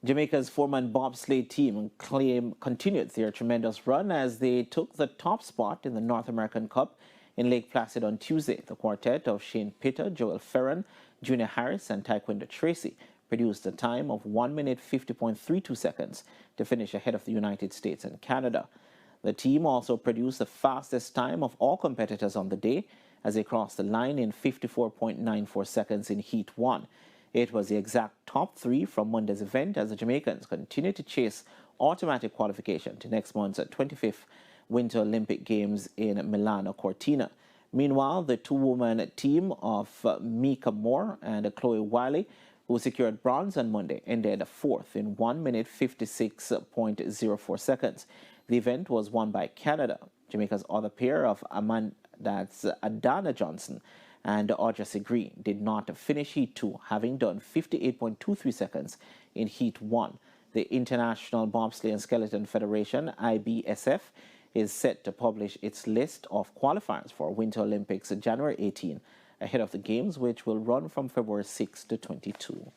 Jamaica's four-man bobsleigh team continued their tremendous run as they took the top spot in the North American Cup in Lake Placid on Tuesday. The quartet of Shane Pitter, Joel Ferron, Junior Harris, and Taekwondo Tracy produced a time of 1 minute 50.32 seconds to finish ahead of the United States and Canada. The team also produced the fastest time of all competitors on the day as they crossed the line in 54.94 seconds in Heat 1. It was the exact top three from Monday's event as the Jamaicans continue to chase automatic qualification to next month's 25th Winter Olympic Games in Milano Cortina. Meanwhile, the two-woman team of Mika Moore and Chloe Wiley, who secured bronze on Monday, ended fourth in 1 minute 56.04 seconds. The event was won by Canada. Jamaica's other pair of Adana Johnson and Audrey Green did not finish Heat 2, having done 58.23 seconds in Heat 1. The International Bobsleigh and Skeleton Federation, IBSF, is set to publish its list of qualifiers for Winter Olympics January 18, ahead of the Games, which will run from February 6 to 22.